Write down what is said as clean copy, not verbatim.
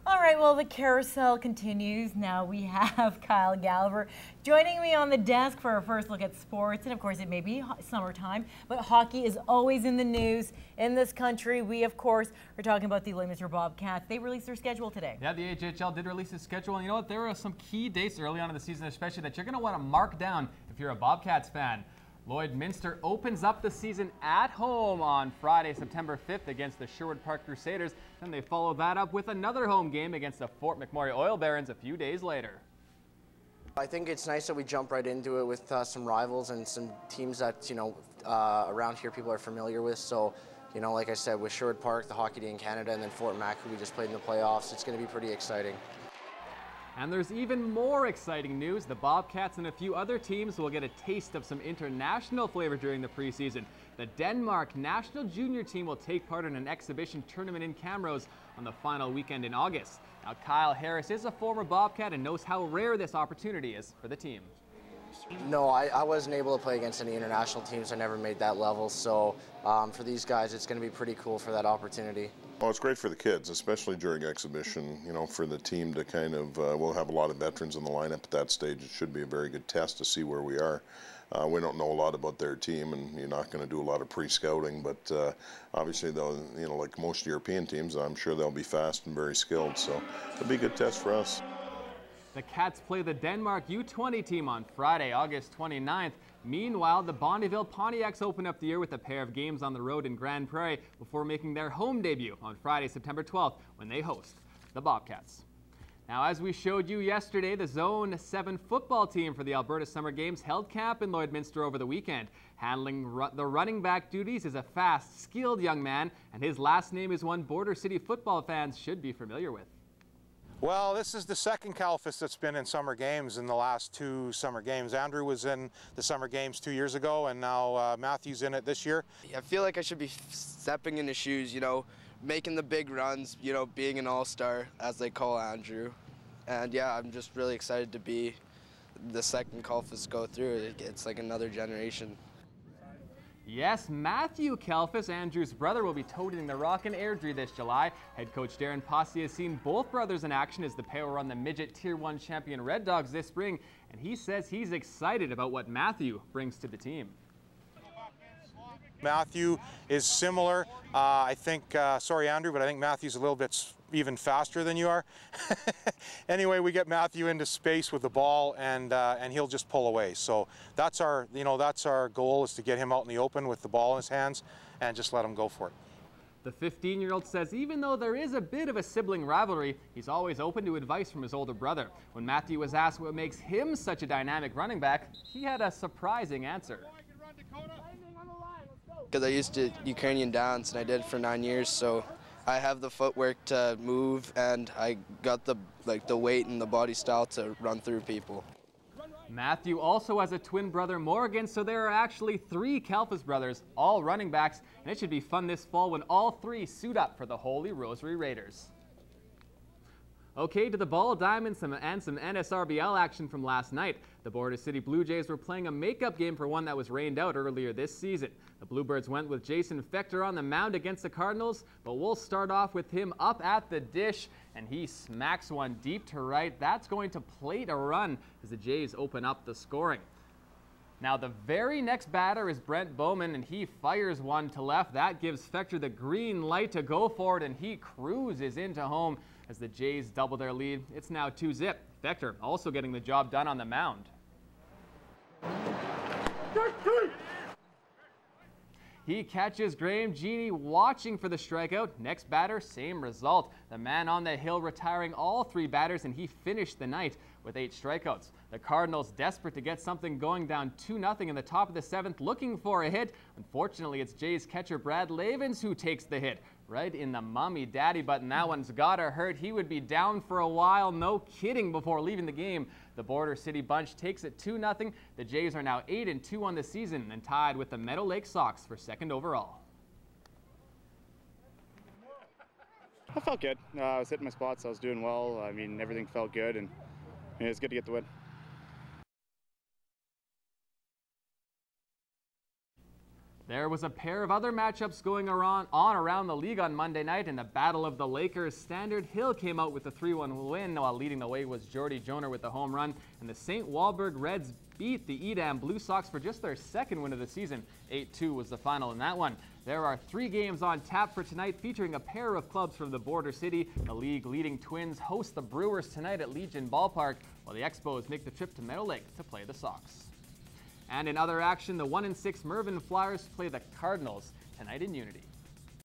All right, well, the carousel continues. Now we have Kyle Gallagher joining me on the desk for our first look at sports. And of course, it may be summertime, but hockey is always in the news in this country. We, of course, are talking about the Lloydminster Bobcats. They released their schedule today. Yeah, the AJHL did release its schedule. And you know what? There are some key dates early on in the season, especially that you're going to want to mark down if you're a Bobcats fan. Lloydminster opens up the season at home on Friday, September 5th against the Sherwood Park Crusaders. Then they follow that up with another home game against the Fort McMurray Oil Barons a few days later. I think it's nice that we jump right into it with some rivals and some teams that, around here people are familiar with. So, like I said, with Sherwood Park, the Hockey Day in Canada, and then Fort Mac, who we just played in the playoffs, it's going to be pretty exciting. And there's even more exciting news. The Bobcats and a few other teams will get a taste of some international flavor during the preseason. The Denmark national junior team will take part in an exhibition tournament in Camrose on the final weekend in August. Now, Kyle Harris is a former Bobcat and knows how rare this opportunity is for the team. No, I wasn't able to play against any international teams. I never made that level. So for these guys, it's going to be pretty cool for that opportunity. Well, it's great for the kids, especially during exhibition, for the team to kind of, we'll have a lot of veterans in the lineup at that stage. It should be a very good test to see where we are. We don't know a lot about their team, and you're not going to do a lot of pre-scouting, but obviously, though, like most European teams, I'm sure they'll be fast and very skilled, so it'll be a good test for us. The Cats play the Denmark U20 team on Friday, August 29th. Meanwhile, the Bonneville Pontiacs open up the year with a pair of games on the road in Grand Prairie before making their home debut on Friday, September 12th, when they host the Bobcats. Now, as we showed you yesterday, the Zone 7 football team for the Alberta Summer Games held camp in Lloydminster over the weekend. Handling the running back duties is a fast, skilled young man, and his last name is one Border City football fans should be familiar with. Well, this is the second Calfus that's been in summer games in the last two summer games. Andrew was in the summer games 2 years ago, and now Matthew's in it this year. I feel like I should be stepping in his shoes, making the big runs, being an all-star, as they call Andrew. And yeah, I'm just really excited to be the second Calfus go through. It's like another generation. Yes, Matthew Kalfas, Andrew's brother, will be toting the Rock in Airdrie this July. Head coach Darren Posse has seen both brothers in action as the pair were on the midget Tier 1 champion Red Dogs this spring, and he says he's excited about what Matthew brings to the team. Matthew is similar. I think, sorry Andrew, but I think Matthew's a little bit even faster than you are. Anyway, we get Matthew into space with the ball, and he'll just pull away. So that's our, that's our goal, is to get him out in the open with the ball in his hands and just let him go for it. The 15-year-old says even though there is a bit of a sibling rivalry, he's always open to advice from his older brother. When Matthew was asked what makes him such a dynamic running back, he had a surprising answer. Because I used to Ukrainian dance, and I did it for 9 years, so I have the footwork to move, and I got the weight and the body style to run through people. Matthew also has a twin brother, Morgan, so there are actually 3 Kalfas brothers, all running backs, and it should be fun this fall when all 3 suit up for the Holy Rosary Raiders. Okay, to the Ball Diamonds and some NSRBL action from last night. The Border City Blue Jays were playing a makeup game for one that was rained out earlier this season. The Bluebirds went with Jason Fector on the mound against the Cardinals, but we'll start off with him up at the dish, and he smacks one deep to right. That's going to plate a run as the Jays open up the scoring. Now, the very next batter is Brent Bowman, and he fires one to left. That gives Fector the green light to go for it, and he cruises into home as the Jays double their lead. It's now 2-0. Fector also getting the job done on the mound. He catches Graham Genie watching for the strikeout. Next batter, same result. The man on the hill retiring all 3 batters, and he finished the night with 8 strikeouts. The Cardinals desperate to get something going, down 2-0 in the top of the 7th, looking for a hit. Unfortunately, it's Jays catcher Brad Lavins who takes the hit right in the mummy daddy button. That one's gotta hurt. He would be down for a while, no kidding, before leaving the game. The Border City bunch takes it 2-0. The Jays are now 8-2 on the season and tied with the Meadow Lake Sox for 2nd overall. I felt good. I was hitting my spots. I was doing well. I mean, everything felt good, and it was good to get the win. There was a pair of other matchups going around the league on Monday night. In the Battle of the Lakers, Standard Hill came out with a 3-1 win, while leading the way was Jordy Joner with the home run. And the St. Walburg Reds beat the Edam Blue Sox for just their second win of the season. 8-2 was the final in that one. There are 3 games on tap for tonight, featuring a pair of clubs from the border city. The league-leading Twins host the Brewers tonight at Legion Ballpark, while the Expos make the trip to Meadow Lake to play the Sox. And in other action, the 1-6 Mervyn Flyers play the Cardinals tonight in Unity.